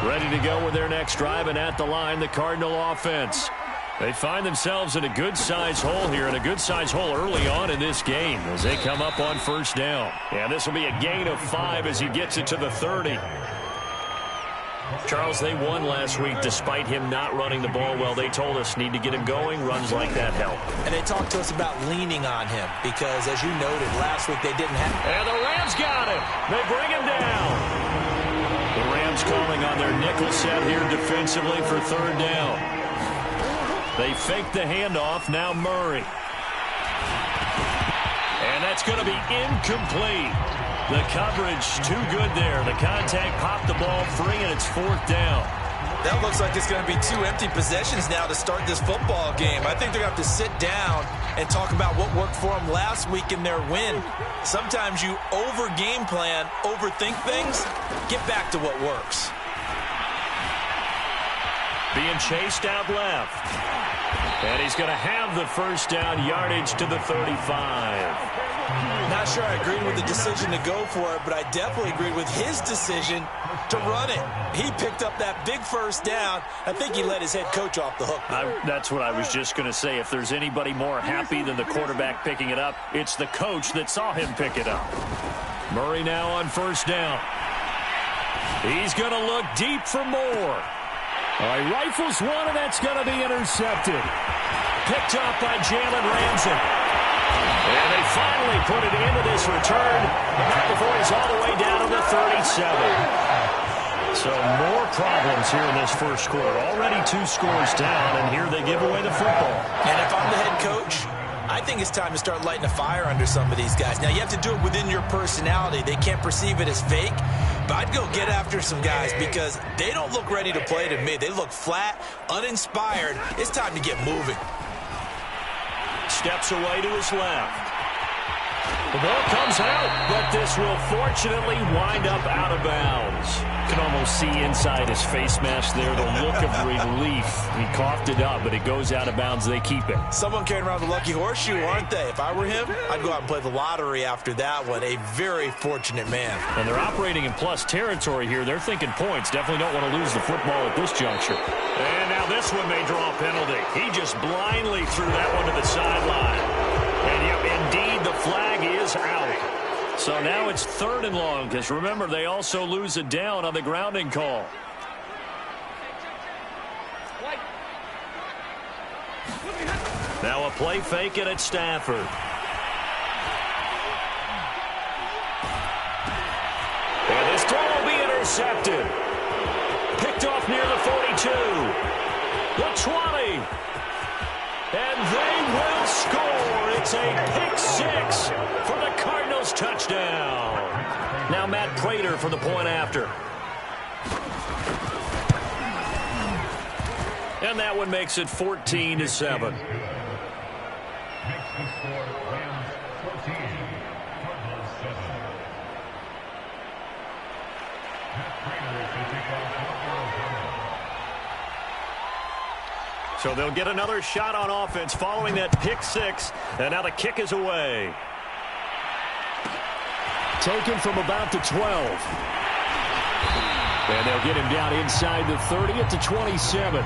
Ready to go with their next drive, and at the line, the Cardinal offense. They find themselves in a good-sized hole here, and a good-sized hole early on in this game as they come up on first down. And this will be a gain of 5 as he gets it to the 30. Charles, they won last week despite him not running the ball well. They told us need to get him going. Runs like that help. And they talked to us about leaning on him because, as you noted, last week they didn't have... And the Rams got him. They bring him down. The Rams calling on their nickel set here defensively for third down. They fake the handoff. Now Murray. And that's going to be incomplete. The coverage too good there. The contact popped the ball free, and it's fourth down. That looks like it's going to be 2 empty possessions now to start this football game. I think they're going to have to sit down and talk about what worked for them last week in their win. Sometimes you over-game plan, overthink things. Get back to what works. Being chased out left. And he's going to have the first down, yardage to the 35. Not sure I agreed with the decision to go for it, but I definitely agreed with his decision to run it. He picked up that big first down. I think he let his head coach off the hook. That's what I was just going to say. If there's anybody more happy than the quarterback picking it up, it's the coach that saw him pick it up. Murray now on first down. He's going to look deep for more. All right, rifles one, and that's going to be intercepted. Picked up by Jalen Ramsey. And they finally put it into this return. Not before he's all the way down to the 37. So more problems here in this first quarter. Already 2 scores down, and here they give away the football. And if I'm the head coach, I think it's time to start lighting a fire under some of these guys. Now, you have to do it within your personality. They can't perceive it as fake. But I'd go get after some guys because they don't look ready to play to me. They look flat, uninspired. It's time to get moving. Steps away to his left. The ball comes out, but this will fortunately wind up out of bounds. You can almost see inside his face mask there the look of relief. He coughed it up, but it goes out of bounds. They keep it. Someone carrying around the lucky horseshoe, aren't they? If I were him, I'd go out and play the lottery after that one. A very fortunate man. And they're operating in plus territory here. They're thinking points. Definitely don't want to lose the football at this juncture. And now this one may draw a penalty. He just blindly threw that one to the sideline. And yep, indeed, the flag is out. So now it's 3rd and long, because remember, they also lose a down on the grounding call. Now a play fake, and it's Stafford. And this throw will be intercepted. Picked off near the 42. The 20. And they will score. It's a pick-6 for the Cardinals touchdown. Now Matt Prater for the point after. And that one makes it 14-7. So they'll get another shot on offense following that pick-6, and now the kick is away. Taken from about the 12. And they'll get him down inside the 30 at the 27.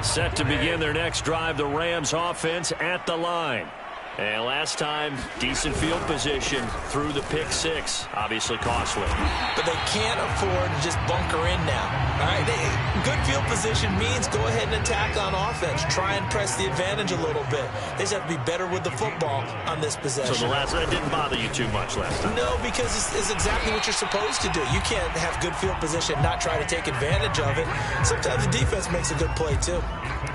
Set to begin their next drive, the Rams offense at the line. And last time, decent field position through the pick-6. Obviously costly. But they can't afford to just bunker in now. All right, good field position means go ahead and attack on offense. Try and press the advantage a little bit. They just have to be better with the football on this possession. So that didn't bother you too much last time? No, because it's exactly what you're supposed to do. You can't have good field position and not try to take advantage of it. Sometimes the defense makes a good play, too.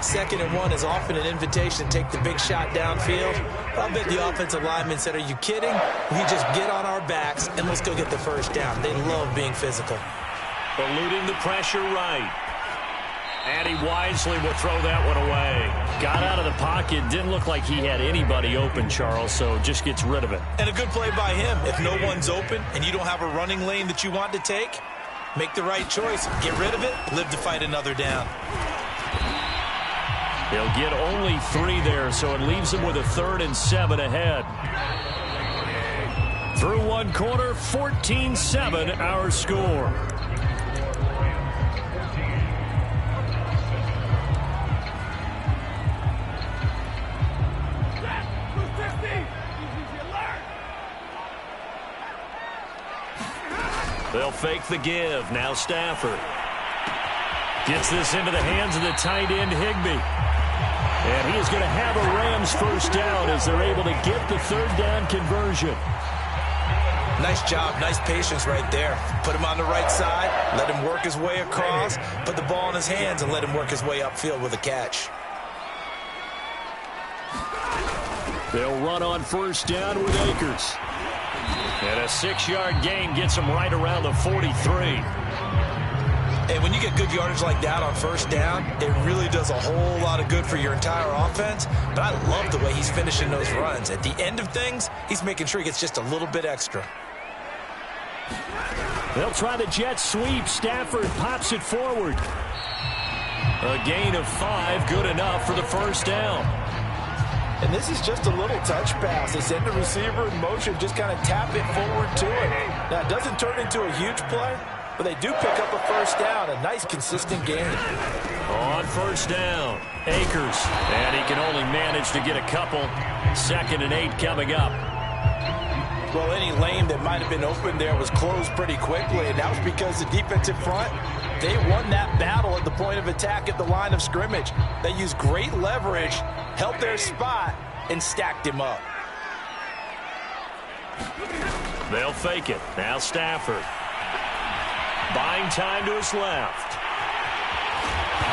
2nd and 1 is often an invitation to take the big shot downfield. I bet the offensive lineman said, are you kidding? We just get on our backs and let's go get the first down. They love being physical. Eluding the pressure right. And he wisely will throw that one away. Got out of the pocket. Didn't look like he had anybody open, Charles, so just gets rid of it. And a good play by him. If no one's open and you don't have a running lane that you want to take, make the right choice. Get rid of it. Live to fight another down. He'll get only 3 there, so it leaves him with a 3rd and 7 ahead. Through one quarter, 14-7 our score. They'll fake the give. Now Stafford gets this into the hands of the tight end, Higbee. And he is going to have a Rams first down as they're able to get the 3rd down conversion. Nice job. Nice patience right there. Put him on the right side. Let him work his way across. Put the ball in his hands and let him work his way upfield with a catch. They'll run on first down with Akers. And a 6-yard gain gets him right around the 43. Hey, when you get good yardage like that on first down, it really does a whole lot of good for your entire offense. But I love the way he's finishing those runs. At the end of things, he's making sure he gets just a little bit extra. They'll try the jet sweep. Stafford pops it forward. A gain of 5, good enough for the first down. And this is just a little touch pass. They send the receiver in motion, just kind of tap it forward to it. Now, it doesn't turn into a huge play, but they do pick up a first down. A nice, consistent gain. On first down, Akers. And he can only manage to get a couple. 2nd and 8 coming up. Well, any lane that might have been open there was closed pretty quickly, and that was because the defensive front, they won that battle at the point of attack at the line of scrimmage. They used great leverage, held their spot, and stacked him up. They'll fake it. Now Stafford. Buying time to his left.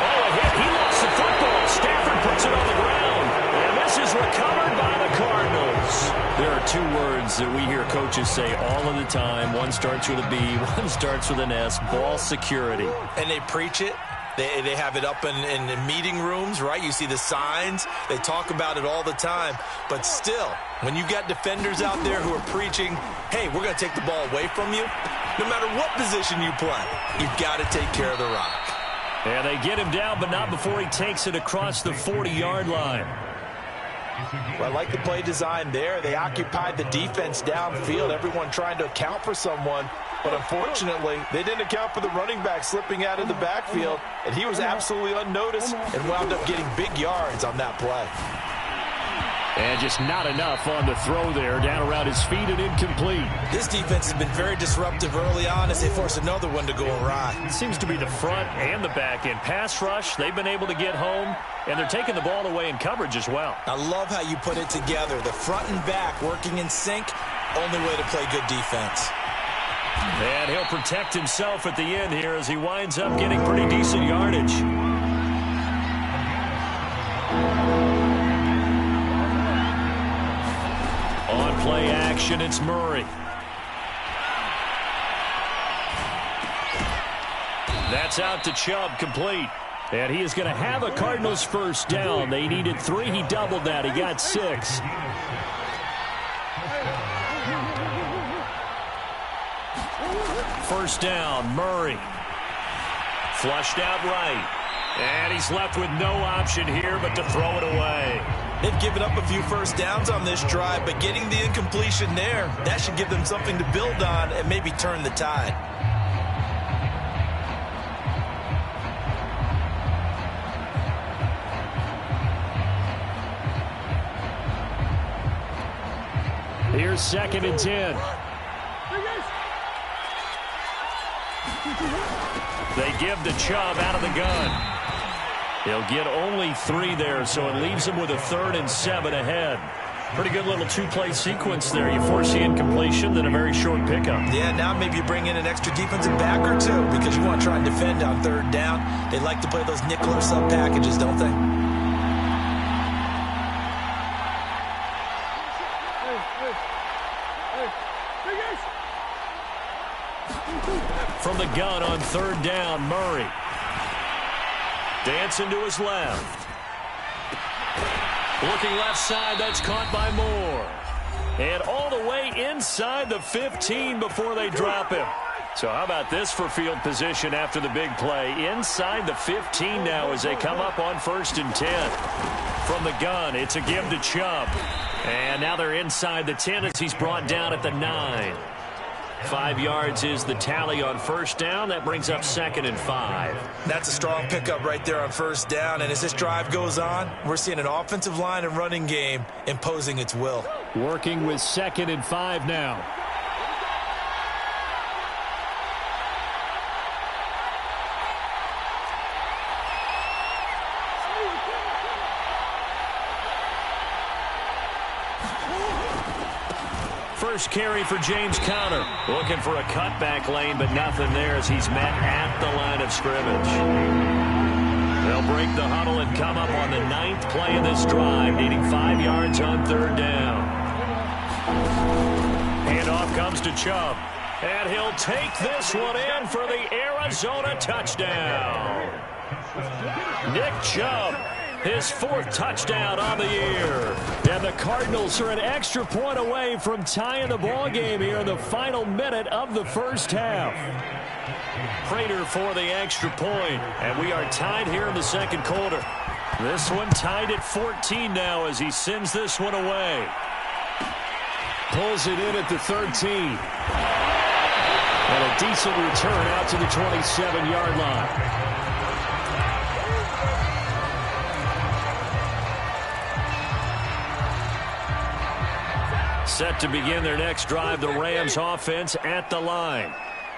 Oh, a hit. He lost the football. Stafford puts it on the ground. And this is recovered by the Cardinals. There are 2 words that we hear coaches say all of the time. One starts with a B, one starts with an S. Ball security. And they preach it. They have it up in meeting rooms, right? You see the signs. They talk about it all the time. But still, when you've got defenders out there who are preaching, hey, we're going to take the ball away from you, no matter what position you play, you've got to take care of the rock. And they get him down, but not before he takes it across the 40-yard line. Well, I like the play design there. They occupied the defense downfield, everyone trying to account for someone. But unfortunately, they didn't account for the running back slipping out of the backfield, and he was absolutely unnoticed and wound up getting big yards on that play. And just not enough on the throw there, down around his feet and incomplete. This defense has been very disruptive early on as they force another one to go awry. It seems to be the front and the back end. Pass rush, they've been able to get home, and they're taking the ball away in coverage as well. I love how you put it together. The front and back working in sync, only way to play good defense. And he'll protect himself at the end here as he winds up getting pretty decent yardage. On play action, it's Murray. That's out to Chubb, complete. And he is going to have a Cardinals first down. They needed 3. He doubled that. He got 6. First down, Murray. Flushed out right. And he's left with no option here but to throw it away. They've given up a few first downs on this drive, but getting the incompletion there, that should give them something to build on and maybe turn the tide. Here's 2nd and 10. They give to Chubb out of the gun. He'll get only 3 there, so it leaves him with a 3rd and 7 ahead. Pretty good little 2-play sequence there. You force the incompletion, then a very short pickup. Yeah, now maybe you bring in an extra defensive back or 2 because you want to try and defend on 3rd down. They like to play those nickel or sub packages, don't they? From the gun on 3rd down, Murray. Dancing to his left. Looking left side, that's caught by Moore. And all the way inside the 15 before they drop him. So how about this for field position after the big play? Inside the 15 now as they come up on 1st and 10. From the gun, it's a give to Chubb. And now they're inside the 10 as he's brought down at the 9. 5 yards is the tally on 1st down. That brings up 2nd and 5. That's a strong pickup right there on 1st down. And as this drive goes on, we're seeing an offensive line and running game imposing its will. Working with 2nd and 5 now. First carry for James Conner. Looking for a cutback lane, but nothing there as he's met at the line of scrimmage. They'll break the huddle and come up on the 9th play of this drive, needing 5 yards on 3rd down. Handoff comes to Chubb. And he'll take this one in for the Arizona touchdown. Nick Chubb, his 4th touchdown on the year. And the Cardinals are an extra point away from tying the ball game here in the final minute of the 1st half. Prater for the extra point, and we are tied here in the 2nd quarter. This one tied at 14 now as he sends this one away. Pulls it in at the 13. And a decent return out to the 27-yard line. Set to begin their next drive, the Rams offense at the line.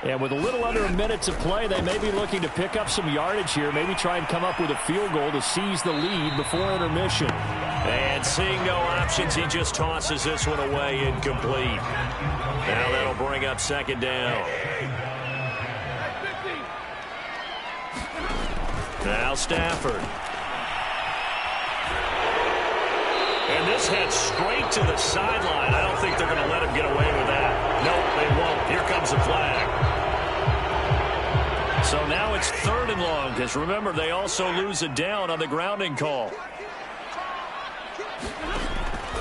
And with a little under a minute to play, they may be looking to pick up some yardage here, maybe try and come up with a field goal to seize the lead before intermission. And seeing no options, he just tosses this one away, incomplete. Now that'll bring up 2nd down. Now Stafford. And this heads straight to the sideline. I don't think they're going to let him get away with that. Nope, they won't. Here comes the flag. So now it's 3rd and long, because remember, they also lose a down on the grounding call.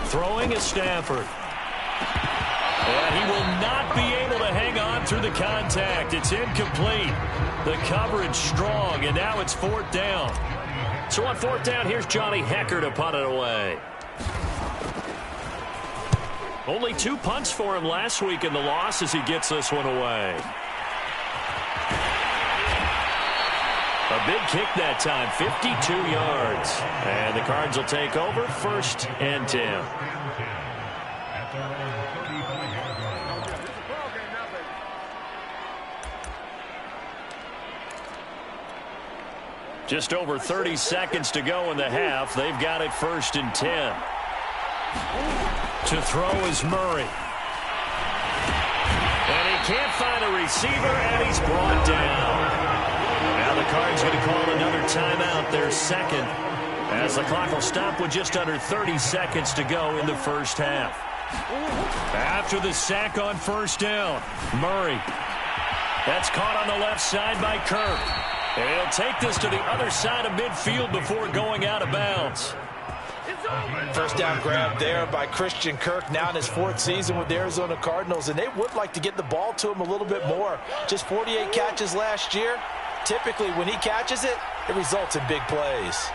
Throwing is Stafford. And he will not be able to hang on through the contact. It's incomplete. The coverage strong, and now it's 4th down. So on 4th down, here's Johnny Hecker to punt it away. Only 2 punts for him last week in the loss as he gets this one away. A big kick that time, 52 yards. And the Cards will take over 1st and 10. Just over 30 seconds to go in the half. They've got it 1st and 10. To throw is Murray. And he can't find a receiver, and he's brought down. Now the Cards going to call another timeout, their 2nd, as the clock will stop with just under 30 seconds to go in the 1st half. After the sack on 1st down, Murray. That's caught on the left side by Kirk. And he'll take this to the other side of midfield before going out of bounds. 1st down grab there by Christian Kirk, now in his 4th season with the Arizona Cardinals, and they would like to get the ball to him a little bit more. Just 48 catches last year. Typically, when he catches it, it results in big plays.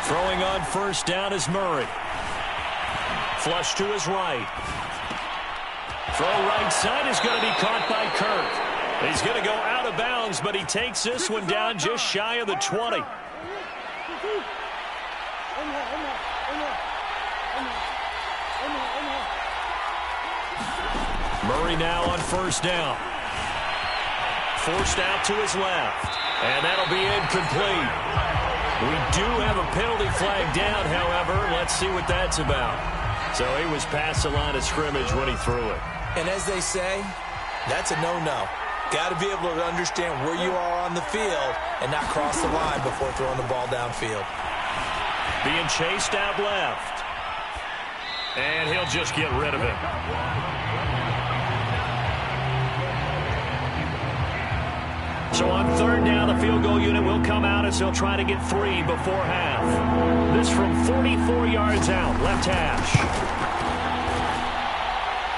Throwing on 1st down is Murray. Flush to his right. Throw right side is going to be caught by Kirk. He's going to go out of bounds, but he takes this one down just shy of the 20. Murray now on 1st down. Forced out to his left. And that'll be incomplete. We do have a penalty flag down, however. Let's see what that's about. So he was past the line of scrimmage when he threw it. And as they say, that's a no-no. Got to be able to understand where you are on the field and not cross the line before throwing the ball downfield. Being chased out left. And he'll just get rid of it. So on third down, the field goal unit will come out as they'll try to get 3 before half. This from 44 yards out, left hash.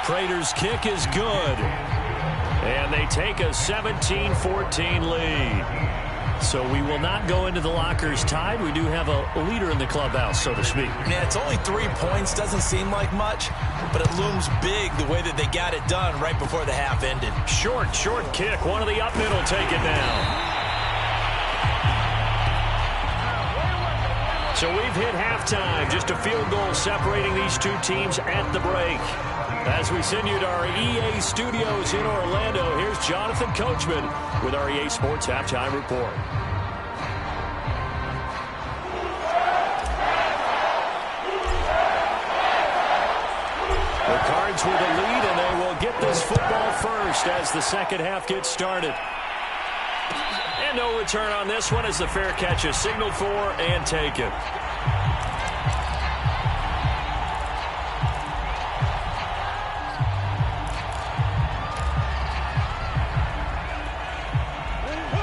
Prater's kick is good. And they take a 17-14 lead. So we will not go into the lockers tied. We do have a leader in the clubhouse, so to speak. Yeah, it's only 3 points. Doesn't seem like much, but it looms big the way that they got it done right before the half ended. Short kick. One of the up middle take it down. So we've hit halftime. Just a field goal separating these two teams at the break. As we send you to our EA studios in Orlando, here's Jonathan Coachman with our EA Sports Halftime Report. The Cards with the lead, and they will get this football first as the second half gets started. And no return on this one as the fair catch is signaled for and taken.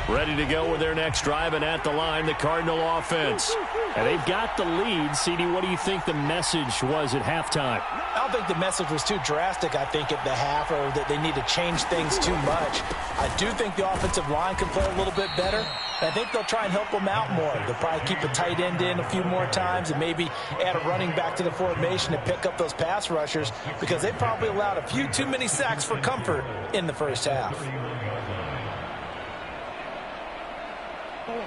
Ready to go with their next drive, and at the line, the Cardinal offense. And they've got the lead. CD, what do you think the message was at halftime? I don't think the message was too drastic, I think, at the half, or that they need to change things too much. I do think the offensive line can play a little bit better. And I think they'll try and help them out more. They'll probably keep a tight end in a few more times and maybe add a running back to the formation to pick up those pass rushers, because they probably allowed a few too many sacks for comfort in the first half.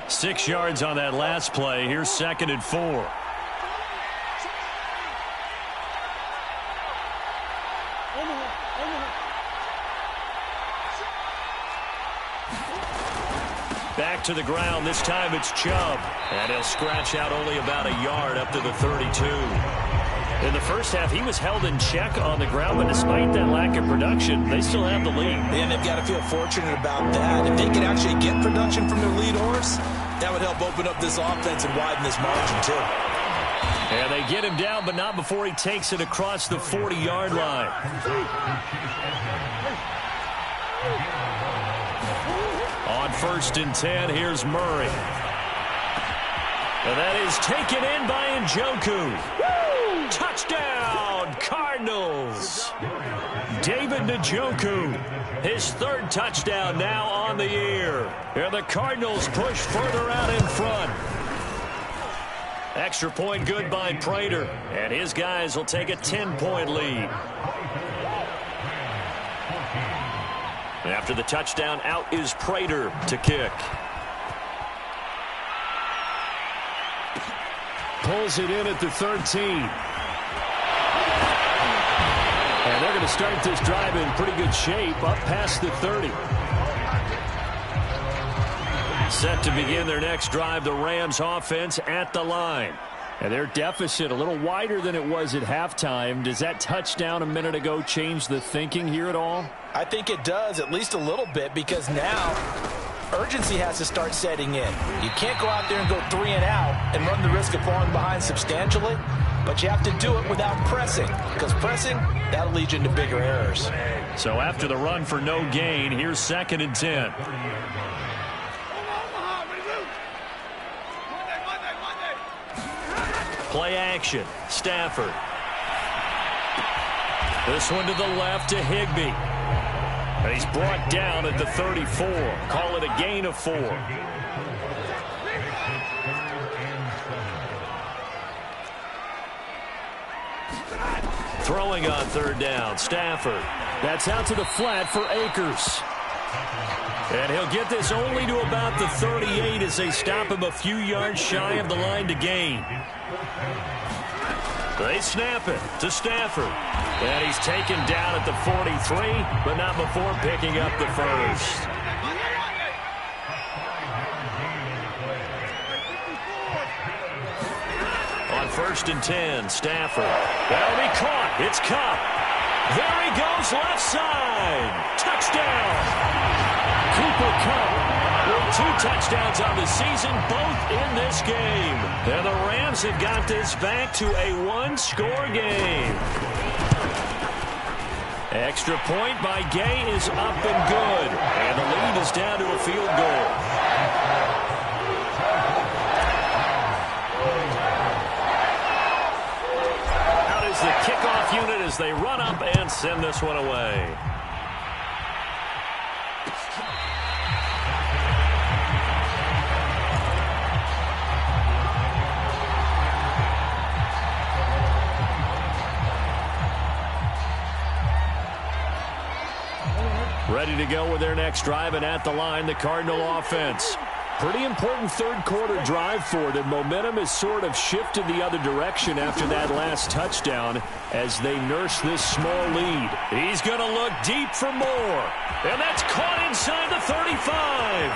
6 yards on that last play. Here's 2nd and 4. Back to the ground. This time it's Chubb. And he'll scratch out only about a yard up to the 32. In the first half, he was held in check on the ground, but despite that lack of production, they still have the lead. And they've got to feel fortunate about that. If they can actually get production from their lead horse, that would help open up this offense and widen this margin, too. And they get him down, but not before he takes it across the 40-yard line. On 1st and 10, here's Murray. And that is taken in by Njoku. Touchdown, Cardinals. David Njoku, his 3rd touchdown now on the year. And the Cardinals push further out in front. Extra point good by Prater. And his guys will take a 10-point lead. After the touchdown, out is Prater to kick. Pulls it in at the 13. And they're going to start this drive in pretty good shape, up past the 30. Set to begin their next drive, the Rams offense at the line. And their deficit a little wider than it was at halftime. Does that touchdown a minute ago change the thinking here at all? I think it does, at least a little bit, because now urgency has to start setting in. You can't go out there and go 3 and out and run the risk of falling behind substantially, but you have to do it without pressing, because pressing, that'll lead you into bigger errors. So after the run for no gain, here's 2nd and 10. Play action. Stafford. This one to the left to Higbee. And he's brought down at the 34. Call it a gain of 4. Throwing on 3rd down. Stafford. That's out to the flat for Akers. And he'll get this only to about the 38 as they stop him a few yards shy of the line to gain. They snap it to Stafford. And he's taken down at the 43, but not before picking up the first. On 1st and 10, Stafford. That'll be caught. It's Kupp. There he goes, left side. Touchdown. Cooper Kupp with 2 touchdowns on the season, both in this game. And the Rams have got this back to a 1-score game. Extra point by Gay is up and good. And the lead is down to a field goal. Out is the kickoff unit as they run up and send this one away. Ready to go with their next drive, and at the line, the Cardinal offense. Pretty important third-quarter drive for them. Momentum has sort of shifted the other direction after that last touchdown as they nurse this small lead. He's going to look deep for more, and that's caught inside the 35.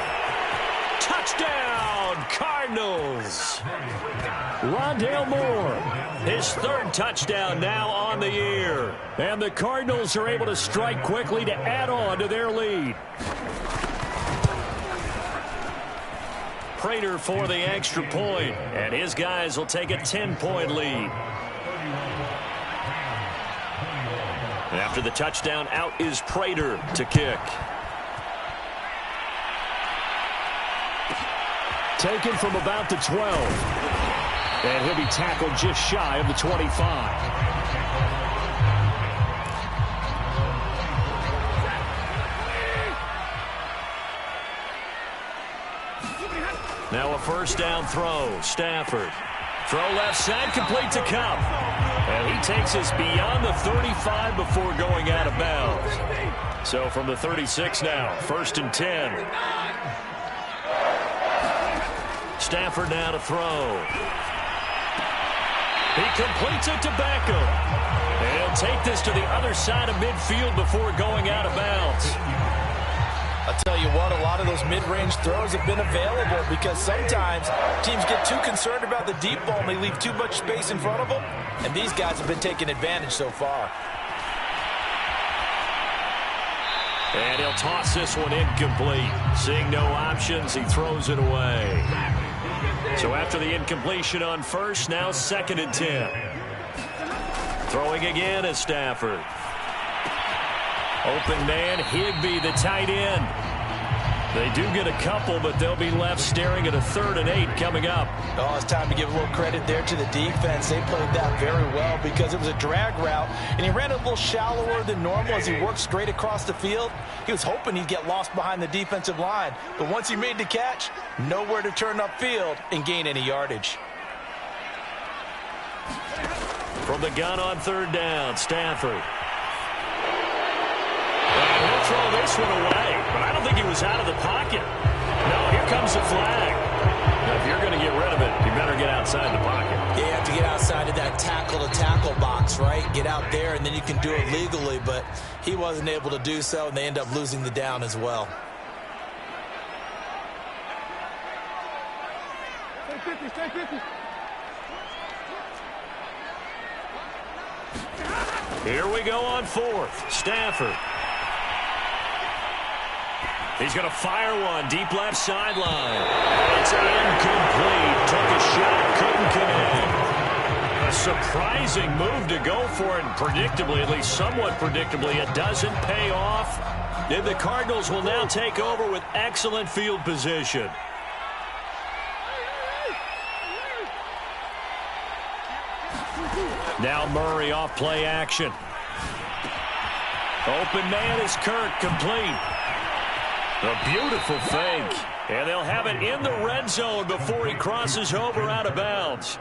Touchdown, Cardinals. Rondale Moore, his third touchdown now on the year. And the Cardinals are able to strike quickly to add on to their lead. Prater for the extra point, and his guys will take a 10-point lead. After the touchdown, out is Prater to kick. Taken from about the 12. And he'll be tackled just shy of the 25. Now a first down throw. Stafford. Throw left side, complete to Cup. And he takes us beyond the 35 before going out of bounds. So from the 36 now, 1st and 10. Stafford now to throw. He completes it to Beckham. And he'll take this to the other side of midfield before going out of bounds. I'll tell you what, a lot of those mid-range throws have been available because sometimes teams get too concerned about the deep ball and they leave too much space in front of them. And these guys have been taking advantage so far. And he'll toss this one incomplete. Seeing no options, he throws it away. So after the incompletion on first, now 2nd and 10. Throwing again is Stafford. Open man, Higbee, the tight end. They do get a couple, but they'll be left staring at a 3rd and 8 coming up. Oh, it's time to give a little credit there to the defense. They played that very well because it was a drag route, and he ran a little shallower than normal as he worked straight across the field. He was hoping he'd get lost behind the defensive line, but once he made the catch, nowhere to turn upfield and gain any yardage. From the gun on 3rd down, Stafford. He'll throw this one away, but I don't think he was out of the pocket. No, here comes the flag. Now, if you're going to get rid of it, you better get outside the pocket. Yeah, you have to get outside of that tackle-to-tackle box, right? Get out there, and then you can do it legally, but he wasn't able to do so, and they end up losing the down as well. Stay 50. Here we go on 4th. Stafford. He's going to fire one deep left sideline. It's incomplete. Took a shot, couldn't connect. A surprising move to go for it, and predictably, at least somewhat predictably, it doesn't pay off. And the Cardinals will now take over with excellent field position. Now Murray off play action. Open man is Kirk, complete. A beautiful fake. And they'll have it in the red zone before he crosses over out of bounds.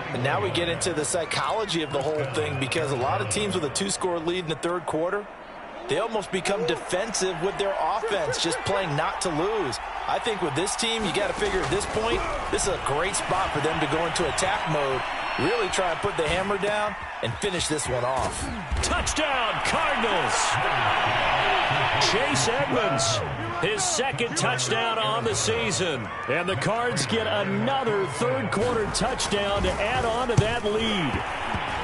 And now we get into the psychology of the whole thing because a lot of teams with a 2-score lead in the 3rd quarter, they almost become defensive with their offense, just playing not to lose. I think with this team, you got to figure at this point, this is a great spot for them to go into attack mode, really try and put the hammer down and finish this one off. Touchdown, Cardinals! Chase Edmonds, his 2nd touchdown on the season. And the Cards get another 3rd quarter touchdown to add on to that lead.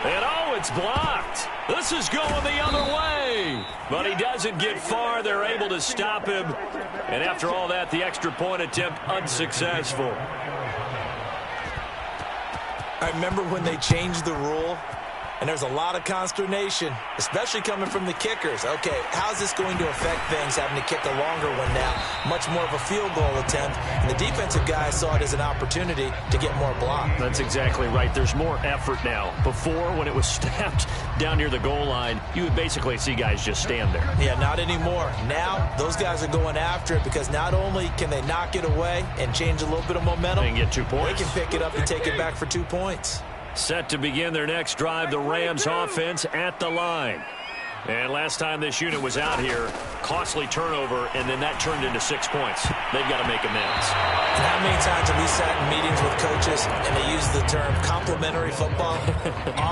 And oh, it's blocked. This is going the other way. But he doesn't get far. They're able to stop him. And after all that, the extra point attempt unsuccessful. I remember when they changed the rule And there's a lot of consternation, especially coming from the kickers. Okay, how's this going to affect things, having to kick a longer one now? Much more of a field goal attempt. And the defensive guys saw it as an opportunity to get more block. That's exactly right. There's more effort now. Before, when it was snapped down near the goal line, you would basically see guys just stand there. Yeah, not anymore. Now, those guys are going after it because not only can they knock it away and change a little bit of momentum, and get 2 points. They can pick it up and take it back for 2 points. Set to begin their next drive, the Rams offense at the line. And last time this unit was out here, costly turnover, and then that turned into 6 points. They've got to make amends. And how many times have we sat in meetings with coaches and they use the term complementary football?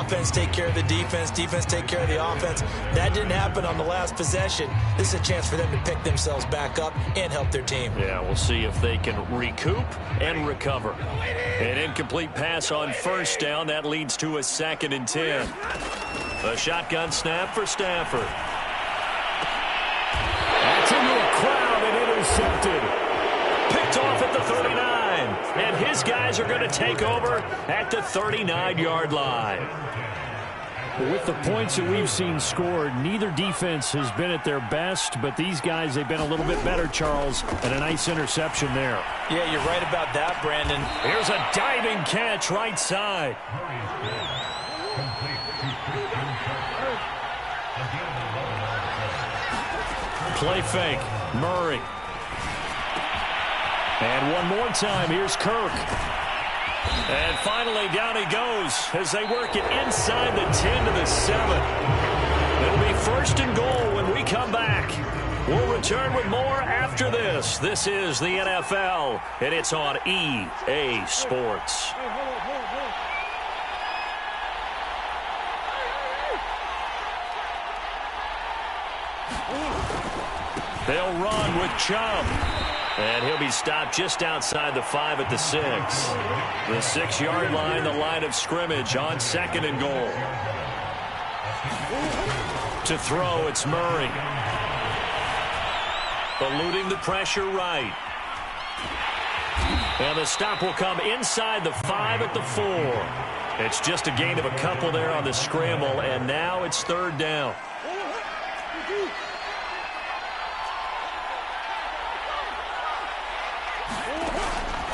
Offense take care of the defense, defense take care of the offense. That didn't happen on the last possession. This is a chance for them to pick themselves back up and help their team. Yeah, we'll see if they can recoup and recover. An incomplete pass on first down. That leads to a 2nd and 10. A shotgun snap for Stafford. That's into a crowd and intercepted. Picked off at the 39. And his guys are going to take over at the 39-yard line. With the points that we've seen scored, neither defense has been at their best, but these guys, they've been a little bit better, Charles, and a nice interception there. Yeah, you're right about that, Brandon. Here's a diving catch right side. Play fake. Murray. And one more time, here's Kirk. And finally, down he goes as they work it inside the 10 to the 7. It'll be 1st and goal when we come back. We'll return with more after this. This is the NFL, and it's on EA Sports. They'll run with Chubb. And he'll be stopped just outside the 5 at the 6. The 6-yard line, the line of scrimmage on 2nd and goal. To throw, it's Murray. Eluding the pressure right. And the stop will come inside the 5 at the 4. It's just a gain of a couple there on the scramble, and now it's 3rd down.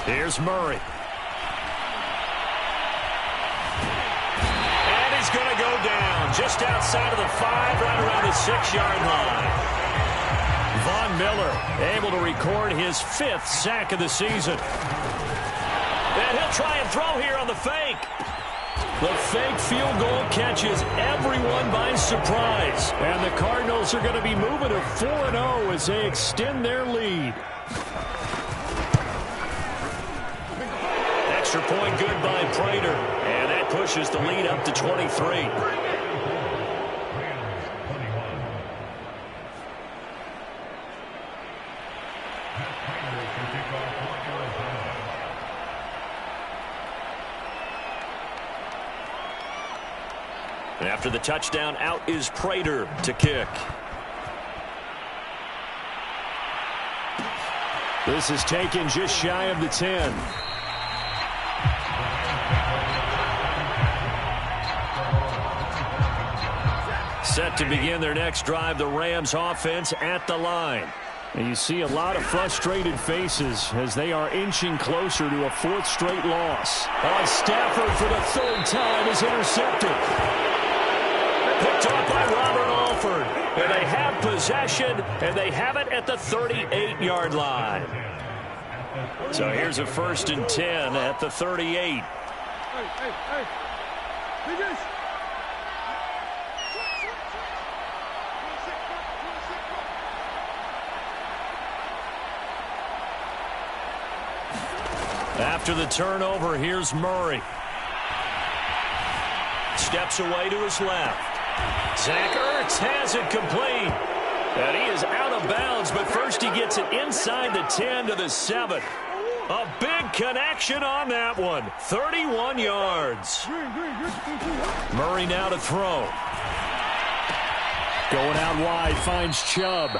Here's Murray. And he's going to go down just outside of the 5, right around the 6-yard line. Von Miller able to record his 5th sack of the season. And he'll try and throw here on the fake. The fake field goal catches everyone by surprise. And the Cardinals are going to be moving to 4-0 as they extend their lead. Extra point good by Prater, and that pushes the lead up to 23. After the touchdown, out is Prater to kick. This is taken just shy of the 10. Set to begin their next drive, the Rams offense at the line. And you see a lot of frustrated faces as they are inching closer to a 4th straight loss. Stafford for the 3rd time is intercepted. Picked off by Robert Alford. And they have possession, and they have it at the 38-yard line. So here's a 1st and 10 at the 38. After the turnover, here's Murray. Steps away to his left. Zach Ertz has it complete. And he is out of bounds, but first he gets it inside the 10 to the 7. A big connection on that one. 31 yards. Murray now to throw. Going out wide, finds Chubb.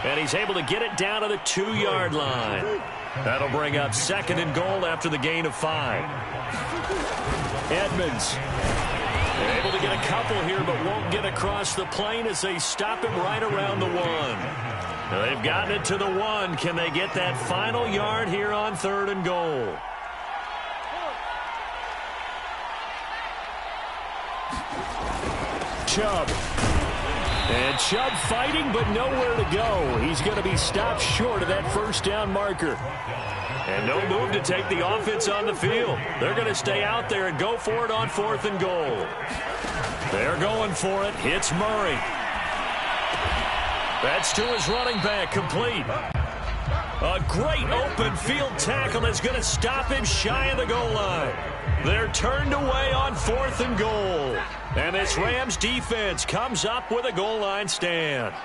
And he's able to get it down to the 2-yard line. That'll bring up 2nd and goal after the gain of 5. Edmonds. Able to get a couple here, but won't get across the plane as they stop him right around the 1. They've gotten it to the 1. Can they get that final yard here on 3rd and goal? Chubb. And Chubb fighting, but nowhere to go. He's going to be stopped short of that first down marker. And no move to take the offense on the field. They're going to stay out there and go for it on 4th and goal. They're going for it. Hits Murray. That's to his running back, complete. A great open field tackle that's going to stop him shy of the goal line. They're turned away on 4th and goal. And this Rams defense comes up with a goal line stand.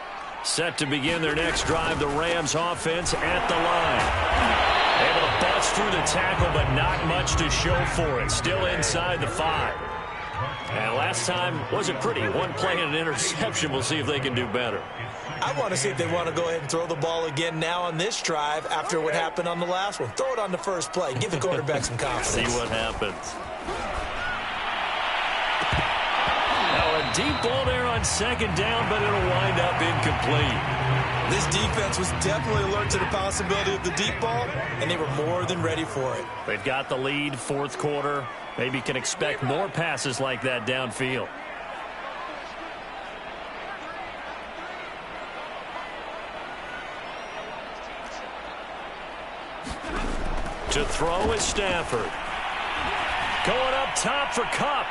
Set to begin their next drive, the Rams offense at the line. Able to bust through the tackle, but not much to show for it. Still inside the 5. And last time wasn't pretty. One play and an interception. We'll see if they can do better. I want to see if they want to go ahead and throw the ball again now on this drive after what happened on the last one. Throw it on the first play. Give the quarterback some confidence. See what happens. Now a deep ball there on 2nd down, but it'll wind up incomplete. This defense was definitely alert to the possibility of the deep ball, and they were more than ready for it. They've got the lead, 4th quarter. Maybe can expect more passes like that downfield. To throw is Stafford. Going up top for Kupp.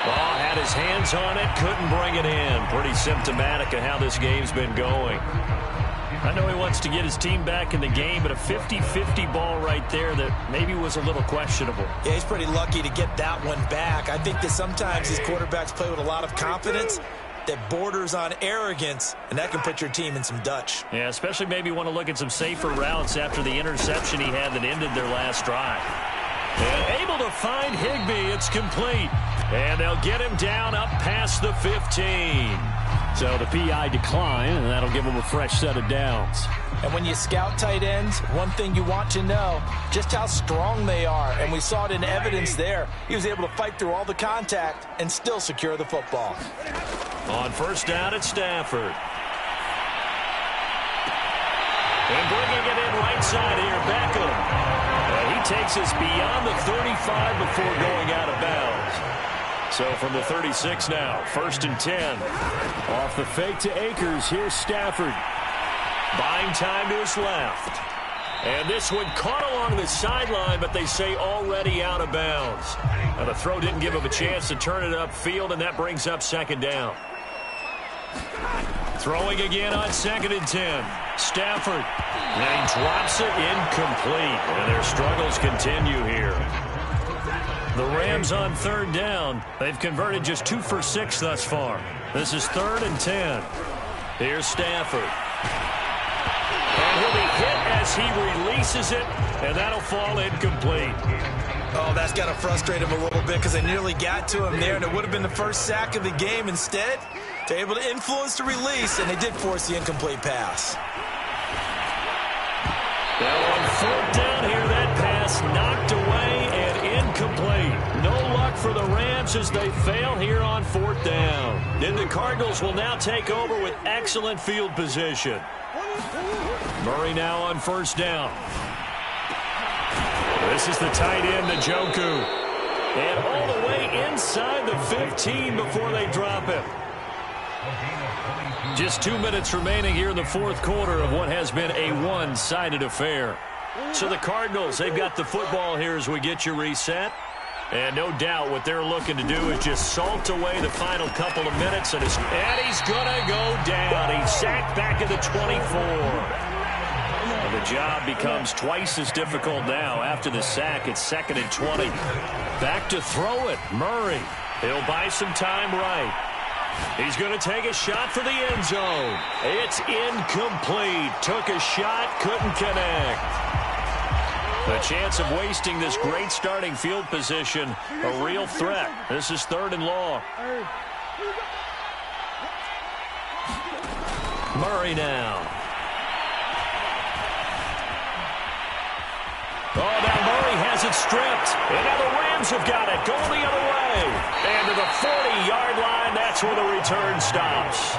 Ball had his hands on it, couldn't bring it in. Pretty symptomatic of how this game's been going. I know he wants to get his team back in the game, but a 50-50 ball right there that maybe was a little questionable. Yeah, he's pretty lucky to get that one back. I think that sometimes these quarterbacks play with a lot of confidence that borders on arrogance, and that can put your team in some Dutch. Yeah, especially maybe want to look at some safer routes after the interception he had that ended their last drive. And able to find Higbee. It's complete. And they'll get him down up past the 15. So the PI decline, and that'll give him a fresh set of downs. And when you scout tight ends, one thing you want to know, just how strong they are. And we saw it in evidence there. He was able to fight through all the contact and still secure the football. On 1st down, it's Stafford. And bringing it in right side here, Beckham. He takes us beyond the 35 before going out of bounds. So from the 36 now, 1st and 10. Off the fake to Akers, here's Stafford. Buying time to his left. And this one caught along the sideline, but they say already out of bounds. Now the throw didn't give him a chance to turn it upfield, and that brings up 2nd down. Throwing again on 2nd and 10. Stafford. And he drops it incomplete. And their struggles continue here. The Rams on 3rd down. They've converted just 2 for 6 thus far. This is 3rd and 10. Here's Stafford. And he'll be hit as he releases it, and that'll fall incomplete. Oh, that's got to frustrate him a little bit because they nearly got to him there, and it would have been the first sack of the game. Instead, they're able to influence the release, and they did force the incomplete pass. Now on 4th down here, that pass knocked away and incomplete. No luck for the Rams as they fail here on 4th down. And the Cardinals will now take over with excellent field position. Murray now on 1st down. This is the tight end, Njoku. And all the way inside the 15 before they drop him. Just 2 minutes remaining here in the 4th quarter of what has been a one-sided affair. So the Cardinals, they've got the football here as we get you reset. And no doubt what they're looking to do is just salt away the final couple of minutes. And he's going to go down. He's sacked back at the 24. And the job becomes twice as difficult now. After the sack, it's 2nd and 20. Back to throw it. Murray. He'll buy some time right. He's going to take a shot for the end zone. It's incomplete. Took a shot, couldn't connect. The chance of wasting this great starting field position, a real threat. This is 3rd and long. Murray now. Oh, now Murray has it stripped. And now the Rams have got it. Going the other way. way. And to the 40-yard line, that's where the return stops.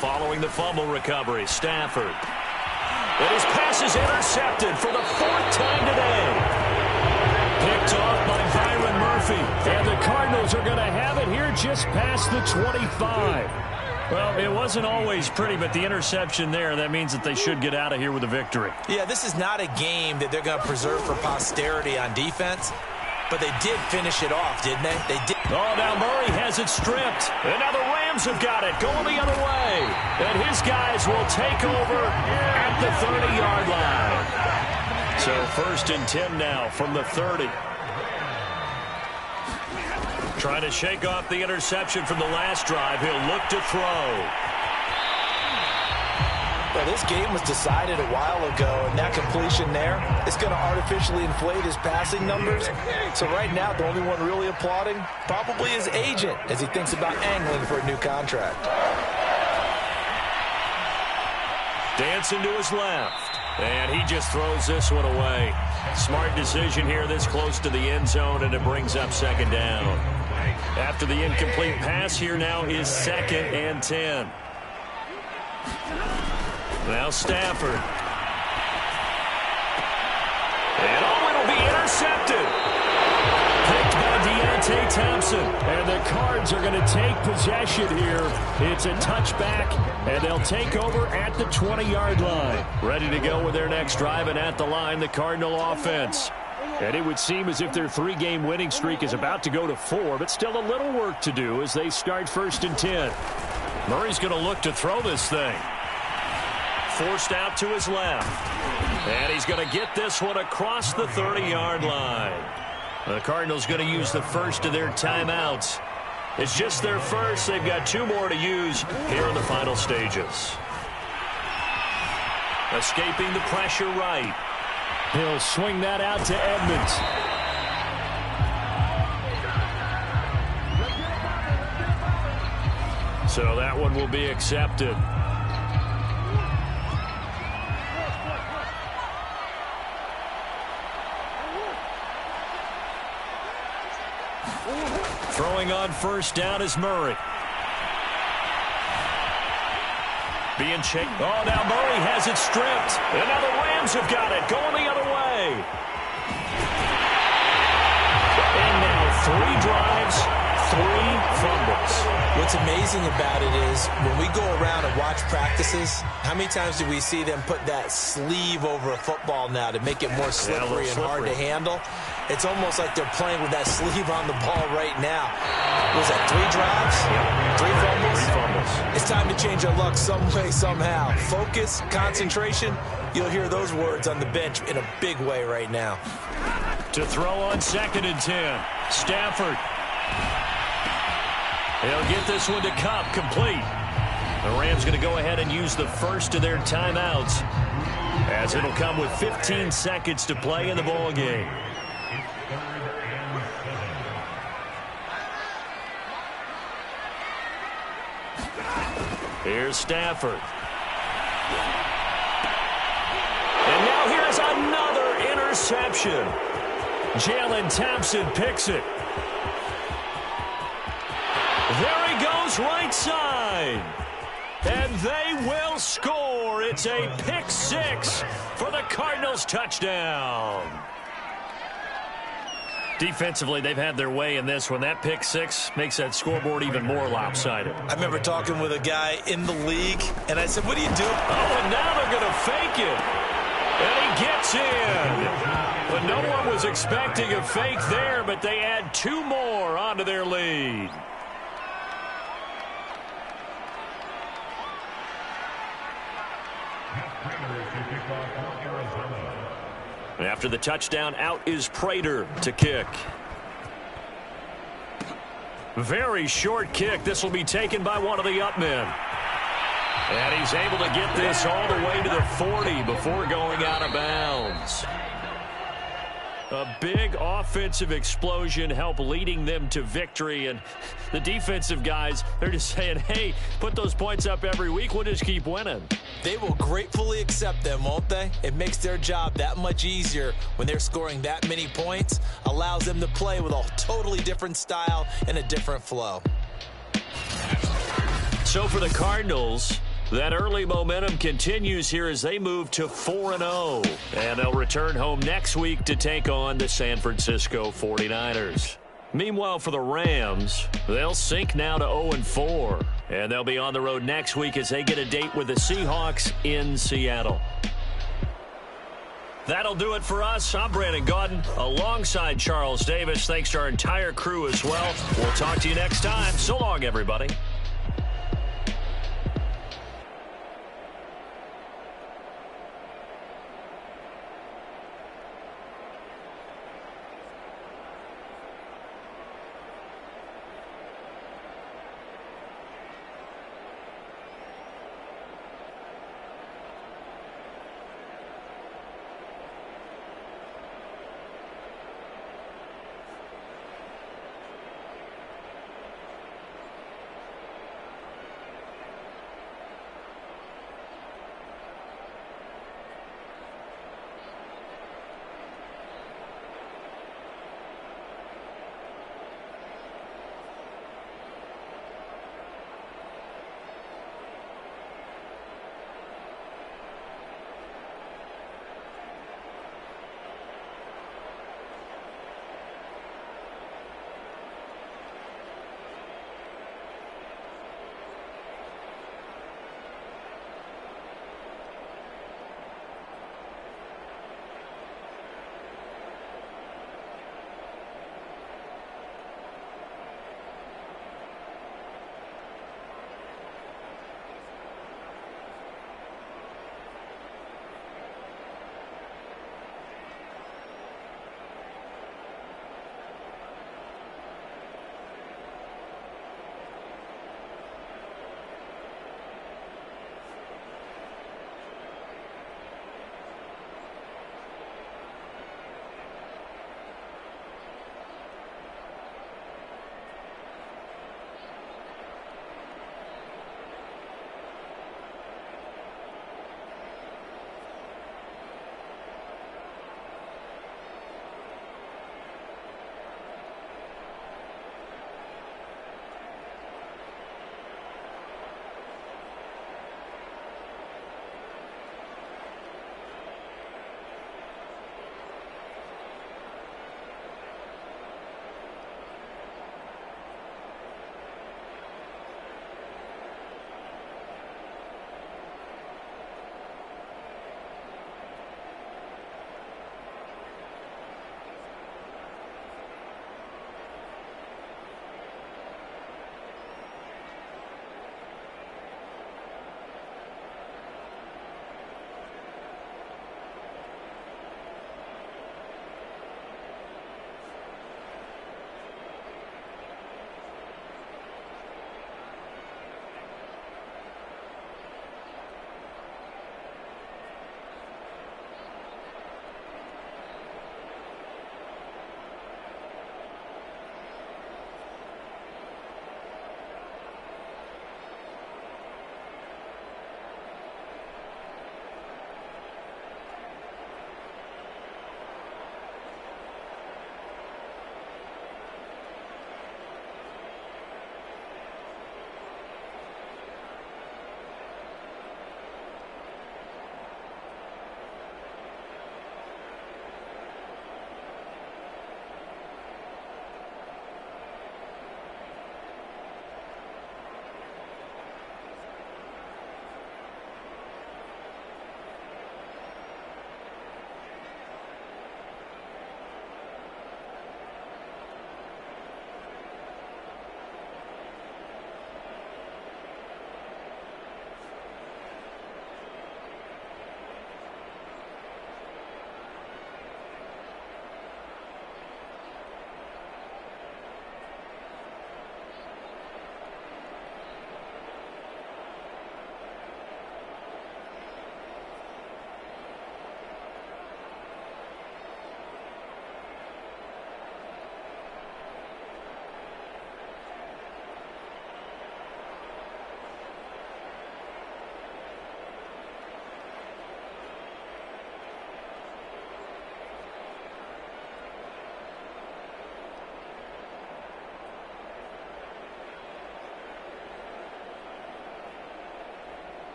Following the fumble recovery, Stafford. And his pass is intercepted for the 4th time today. Picked off by Byron Murphy. And the Cardinals are going to have it here just past the 25. Well, it wasn't always pretty, but the interception there, that means that they should get out of here with a victory. Yeah, this is not a game that they're going to preserve for posterity on defense, but they did finish it off, didn't they? They did. Oh, now Murray has it stripped. And now the Rams have got it going the other way. And his guys will take over at the 30-yard line. So 1st and 10 now from the 30. Trying to shake off the interception from the last drive. He'll look to throw. Well, this game was decided a while ago, and that completion there is going to artificially inflate his passing numbers. So right now, the only one really applauding probably his agent as he thinks about angling for a new contract. Dancing to his left. And he just throws this one away. Smart decision here this close to the end zone, and it brings up 2nd down. After the incomplete pass, here now is 2nd and 10. Now Stafford. And it'll be intercepted. Picked by Deontay Thompson. And the Cards are going to take possession here. It's a touchback, and they'll take over at the 20-yard line. Ready to go with their next drive, and at the line, the Cardinal offense. And it would seem as if their 3-game winning streak is about to go to 4, but still a little work to do as they start 1st and 10. Murray's going to look to throw this thing. Forced out to his left. And he's going to get this one across the 30-yard line. The Cardinals going to use the first of their timeouts. It's just their first. They've got 2 more to use here in the final stages. Escaping the pressure right. He'll swing that out to Edmonds. So that one will be accepted. Throwing on 1st down is Murray. Being checked. Oh, now Murray has it stripped. And now the Rams have got it. Going the other way. And now 3 drives, 3 fumbles. What's amazing about it is when we go around and watch practices, how many times do we see them put that sleeve over a football now to make it more slippery and hard to handle? It's almost like they're playing with that sleeve on the ball right now. Was that 3 drives? Yep. 3 fumbles? 3 fumbles. It's time to change our luck some way, somehow. Focus, concentration, you'll hear those words on the bench in a big way right now. To throw on 2nd and 10. Stafford. They'll get this one to Cup, complete. The Rams going to go ahead and use the first of their timeouts, as it'll come with 15 seconds to play in the ball game. Here's Stafford. And now here's another interception. Jalen Thompson picks it. There he goes, right side. And they will score. It's a pick 6 for the Cardinals touchdown. Defensively, they've had their way in this one. That pick 6 makes that scoreboard even more lopsided. I remember talking with a guy in the league, and I said, what do you do? Oh, and now they're going to fake it. And he gets in. But no one was expecting a fake there, but they add 2 more onto their lead. After the touchdown, out is Prater to kick. Very short kick. This will be taken by one of the up men. And he's able to get this all the way to the 40 before going out of bounds. A big offensive explosion helped leading them to victory. And the defensive guys, they're just saying, hey, put those points up every week. We'll just keep winning. They will gratefully accept them, won't they? It makes their job that much easier when they're scoring that many points. Allows them to play with a totally different style and a different flow. So for the Cardinals, that early momentum continues here as they move to 4-0. And they'll return home next week to take on the San Francisco 49ers. Meanwhile, for the Rams, they'll sink now to 0-4. And they'll be on the road next week as they get a date with the Seahawks in Seattle. That'll do it for us. I'm Brandon Gaudin alongside Charles Davis. Thanks to our entire crew as well. We'll talk to you next time. So long, everybody.